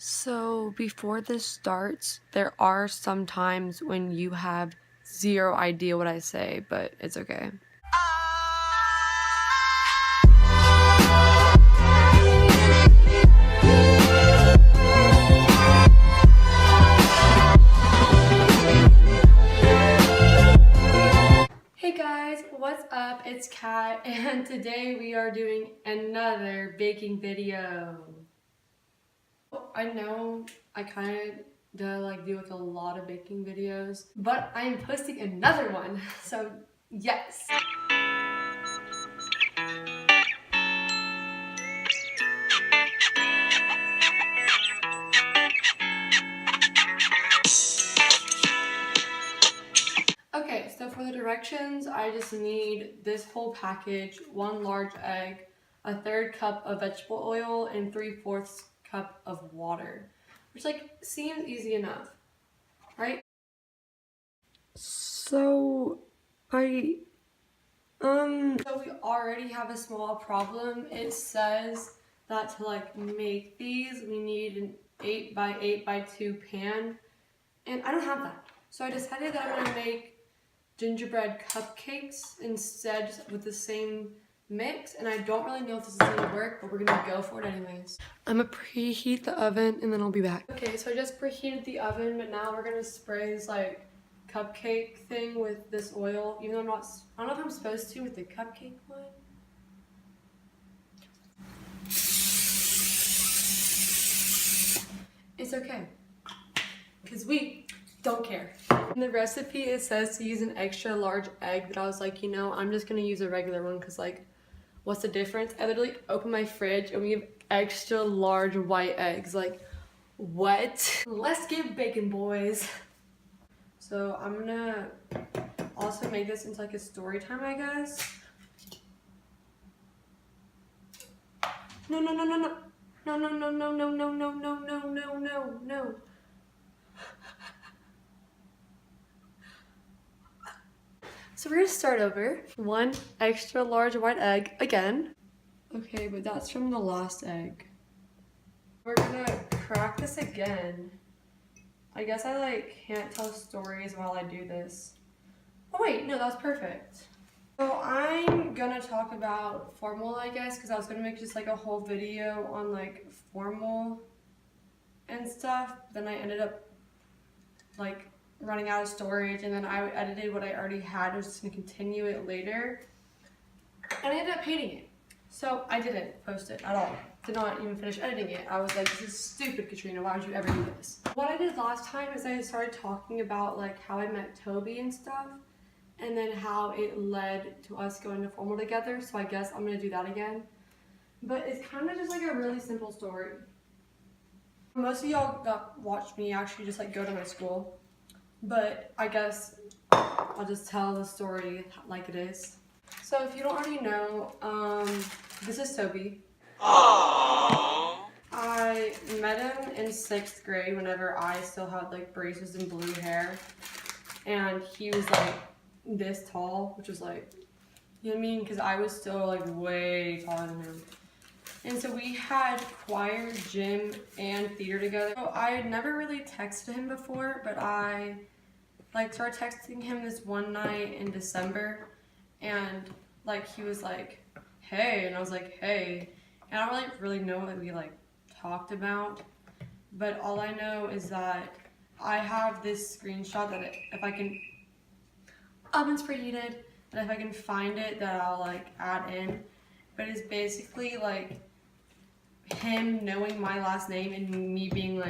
So before this starts, there are some times when you have zero idea what I say, but it's okay. Hey guys, what's up? It's Kat, and today we are doing another baking video. I know I kind of do a lot of baking videos, but I am posting another one, so yes. Okay, so for the directions, I just need this whole package, 1 large egg, a 1/3 cup of vegetable oil, and 3/4 cup of water, which seems easy enough, right? So we already have a small problem. It says that to make these, we need an 8 by 8 by 2 pan, and I don't have that. So I decided that I'm gonna make gingerbread cupcakes instead, just with the same mix, and I don't really know if this is gonna work, but we're gonna go for it anyways. I'm gonna preheat the oven and then I'll be back. Okay, so I just preheated the oven, but now we're gonna spray this cupcake thing with this oil, even though I don't know if I'm supposed to with the cupcake one. It's okay, because we don't care. In the recipe, it says to use an extra large egg, but I was like, I'm just gonna use a regular one because what's the difference? I literally opened my fridge and we have extra large white eggs. What? Let's get baking, boys. So I'm gonna also make this into a story time, I guess. No, no, no, no, no. No, no, no, no, no, no, no, no, no, no, no, no. So we're gonna start over. 1 extra large white egg again. Okay, but that's from the last egg. We're gonna crack this again. I guess I can't tell stories while I do this. Oh wait, no, that's perfect. So I'm gonna talk about formal, I guess, because I was gonna make just a whole video on formal and stuff. Then I ended up running out of storage, and then I edited what I already had. I was just gonna continue it later, and I ended up hating it. So I didn't post it at all. Did not even finish editing it. I was like, this is stupid, Katrina. Why would you ever do this? What I did last time is I started talking about how I met Toby and stuff, and then how it led to us going to formal together. So I guess I'm gonna do that again. But it's kind of just a really simple story. Most of y'all that watch me actually just go to my school. But I guess I'll just tell the story like it is. So if you don't already know, this is Toby. Aww. I met him in 6th grade whenever I still had braces and blue hair. And he was this tall, which was you know what I mean? Because I was still way taller than him. And so we had choir, gym, and theater together. So I had never really texted him before, but I started texting him this one night in December, and he was hey, and I was hey, and I don't really know what we talked about, but all I know is that I have this screenshot that if I can, oven's preheated, and if I can find it, that I'll add in, but it's basically him knowing my last name and me being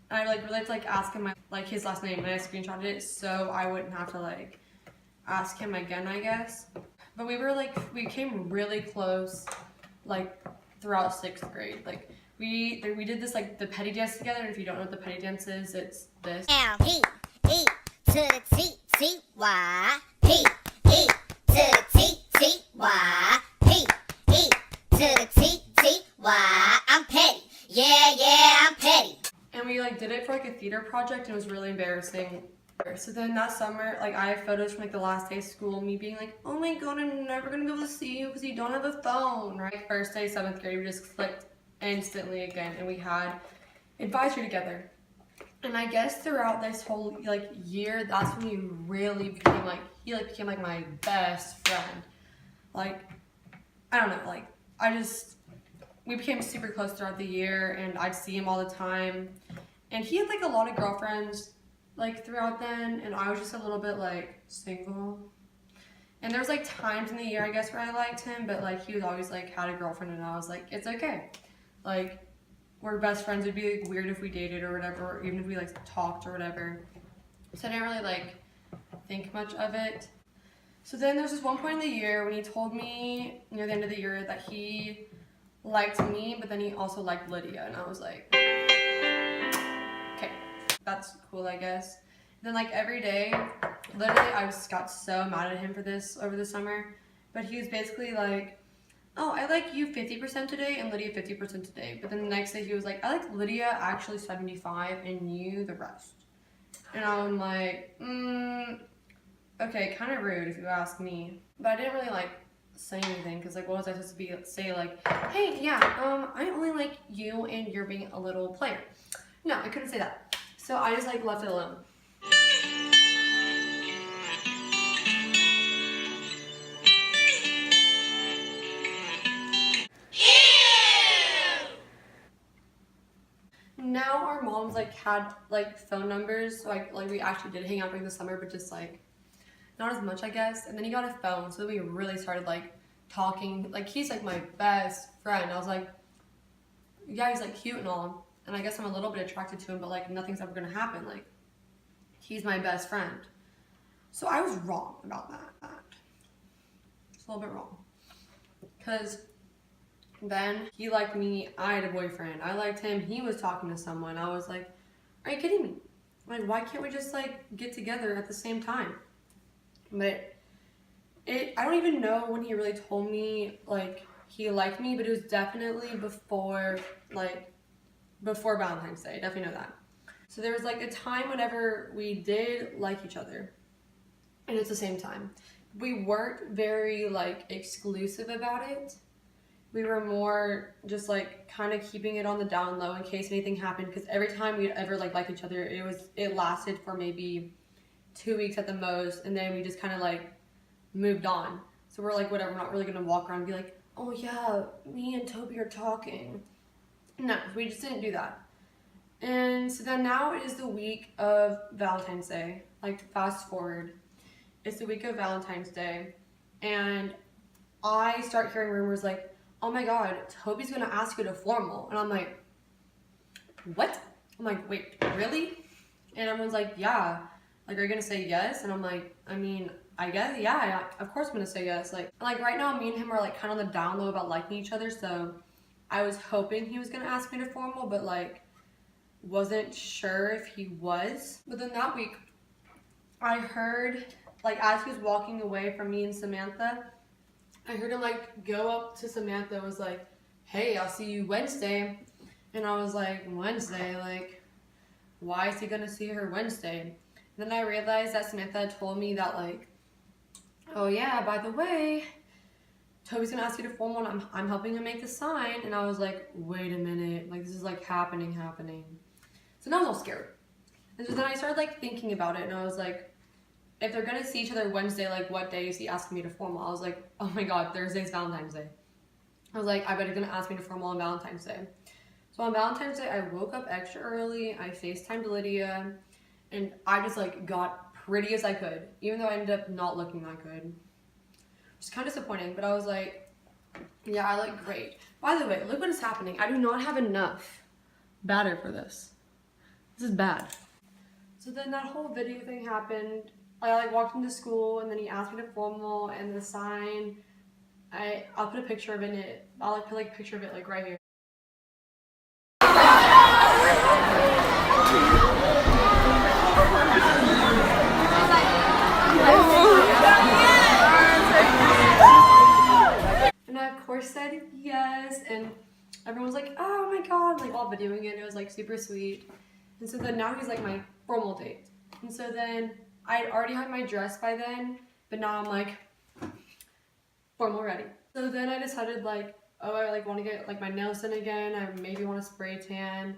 I really had to ask him his last name, and I screenshotted it so I wouldn't have to ask him again, I guess. But we came really close throughout 6th grade. We did this the petty dance together, and if you don't know what the petty dance is, it's this. P E to the T T Y. P E to the T T Y. P E to the T T Y. I'm petty. Yeah, I'm petty. And we did it for a theater project, and it was really embarrassing. So then that summer, I have photos from the last day of school, me being oh my god, I'm never gonna be able to see you because you don't have a phone, right? First day, 7th grade, we just clicked instantly again, and we had advisory together. And I guess throughout this whole like year, that's when we really became like, he like became like my best friend. Like, I don't know, like we became super close throughout the year, and I'd see him all the time. And he had like a lot of girlfriends like throughout then, and I was just a little bit like single. And there was like times in the year, I guess, where I liked him, but like he was always like had a girlfriend, and I was like, it's okay. Like, we're best friends. It'd be like weird if we dated or whatever, or even if we like talked or whatever. So I didn't really like think much of it. So then there's this one point in the year when he told me near the end of the year that he liked me, but then he also liked Lydia, and I was like, okay, that's cool, I guess. Then like every day, literally I just got so mad at him for this over the summer, but he was basically like, oh, I like you 50% today and Lydia 50% today. But then the next day he was like, I like Lydia actually 75 and you the rest. And I'm like, okay, kind of rude if you ask me. But I didn't really like say anything, because like what was I supposed to say like, hey, yeah, I only like you and you're being a little player. No, I couldn't say that. So I just like left it alone. Now our moms like had like phone numbers, so like we actually did hang out during the summer, but just like not as much, I guess. And then he got a phone, so we really started like talking. Like, he's like my best friend. I was like, yeah, he's like cute and all, and I guess I'm a little bit attracted to him, but like nothing's ever gonna happen. Like, he's my best friend. So I was wrong about that. It's a little bit wrong, because then he liked me, I had a boyfriend. I liked him, he was talking to someone. I was like, are you kidding me? Like, why can't we just like get together at the same time? But I don't even know when he really told me like he liked me, but it was definitely before Valentine's Day. I definitely know that. So there was like a time whenever we did like each other, and it's the same time. We weren't very like exclusive about it. We were more just like kind of keeping it on the down low in case anything happened, because every time we'd ever like liked each other, it lasted for maybe 2 weeks at the most, and then we just kind of like moved on. So we're like, whatever, we're not really gonna walk around and be like, oh yeah, me and Toby are talking. No, we just didn't do that. And so then now it is the week of Valentine's Day. Like, fast forward, it's the week of Valentine's Day, and I start hearing rumors like, oh my god, Toby's gonna ask you to formal. And I'm like, what? I'm like, wait, really? And everyone's like, yeah. Like, are you gonna say yes? And I'm like, I mean, I guess, yeah, of course I'm gonna say yes. Like right now, me and him are like kind of on the down low about liking each other, so I was hoping he was gonna ask me to formal, but like, wasn't sure if he was. But then that week, I heard, like, as he was walking away from me and Samantha, I heard him like go up to Samantha and was like, hey, I'll see you Wednesday. And I was like, Wednesday? Like, why is he gonna see her Wednesday? And then I realized that Samantha had told me that like, oh yeah, by the way, Toby's gonna ask you to formal and I'm helping him make the sign. And I was like, wait a minute, like this is like happening. So now I was all scared. And so then I started like thinking about it, and I was like, if they're gonna see each other Wednesday, like what day is he asking me to formal? I was like, oh my god, Thursday's Valentine's Day. I was like, I bet he's gonna ask me to formal on Valentine's Day. So on Valentine's Day, I woke up extra early, I FaceTimed Lydia, and I just like got pretty as I could, even though I ended up not looking that good. It's kind of disappointing, but I was like, yeah, I look great. By the way, look what is happening. I do not have enough batter for this. This is bad. So then that whole video thing happened. I like walked into school, and then he asked me to formal, and the sign, I'll put a picture of it in it. I'll like put like a picture of it like right here. And I of course said yes, and everyone was like, oh my god, like while videoing it, it was like super sweet. And so then now he's like my formal date. And so then I had already had my dress by then, but now I'm like formal ready. So then I decided like, oh, I like want to get like my nails done again. I maybe want to spray tan.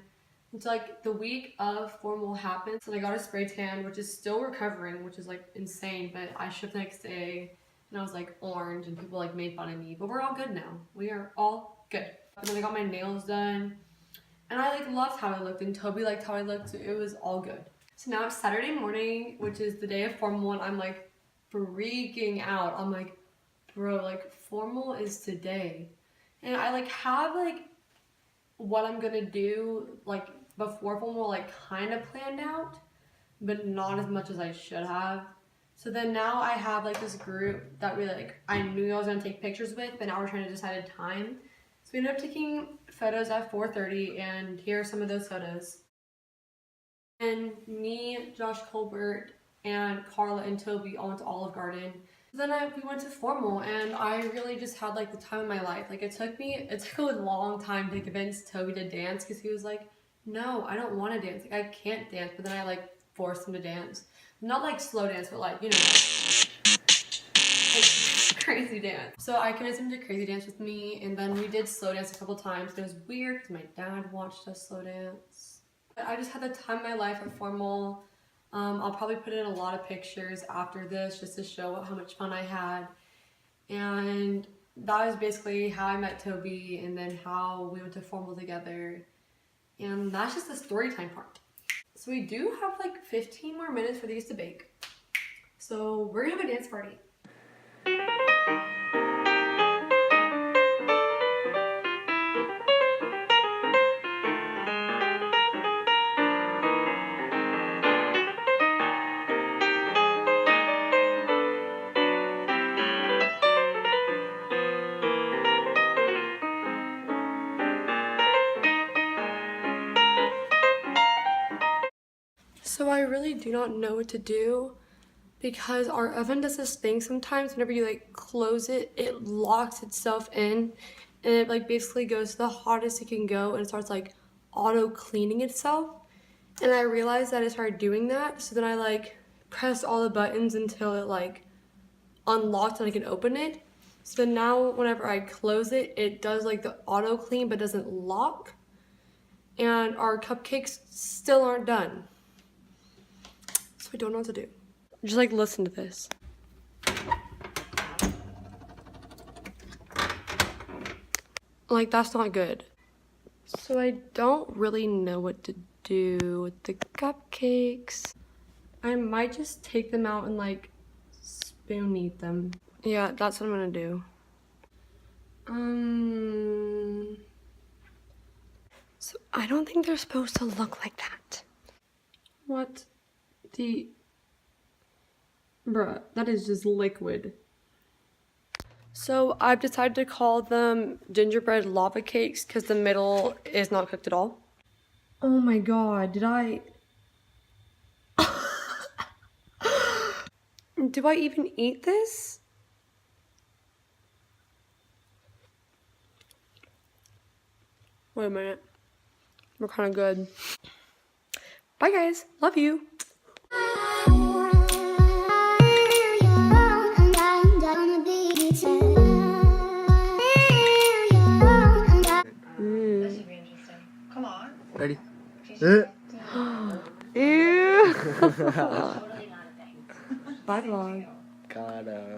It's like the week of formal happens, and I got a spray tan, which is still recovering, which is like insane. But I shipped the next day, and I was like orange, and people like made fun of me. But we're all good now. We are all good. And then I got my nails done, and I like loved how I looked, and Toby liked how I looked. So it was all good. So now it's Saturday morning, which is the day of formal, and I'm like freaking out. I'm like, bro, like formal is today, and I like have like what I'm gonna do like before formal like kind of planned out, but not as much as I should have. So then now I have like this group that we like I knew I was gonna take pictures with, but now we're trying to decide a time. So we ended up taking photos at 4:30, and here are some of those photos. And me, Josh Colbert, and Carla and Toby all went to Olive Garden. Then we went to formal, and I really just had like the time of my life. Like it took a long time to convince Toby to dance, because he was like, no, I don't want to dance. Like I can't dance. But then I like forced him to dance. Not like slow dance, but like, you know, like crazy dance. So I convinced him to crazy dance with me, and then we did slow dance a couple times. It was weird because my dad watched us slow dance. But I just had the time of my life at formal. I'll probably put in a lot of pictures after this just to show how much fun I had. And that was basically how I met Toby, and then how we went to formal together. And that's just the story time part. So we do have like 15 more minutes for these to bake. So we're gonna have a dance party. So I really do not know what to do, because our oven does this thing sometimes whenever you like close it, it locks itself in, and it like basically goes to the hottest it can go, and it starts like auto cleaning itself. And I realized that it started doing that, so then I like pressed all the buttons until it like unlocked and I can open it. So then now whenever I close it, it does like the auto clean but doesn't lock. And our cupcakes still aren't done. So I don't know what to do. Just like listen to this. Like that's not good. So I don't really know what to do with the cupcakes. I might just take them out and like spoon eat them. Yeah, that's what I'm gonna do. So I don't think they're supposed to look like that. What the... Bruh, that is just liquid. So I've decided to call them gingerbread lava cakes because the middle is not cooked at all. Oh my god, did I... Do I even eat this? Wait a minute. We're kind of good. Bye guys, love you. Ready? Ew. Bye vlog. Gotta.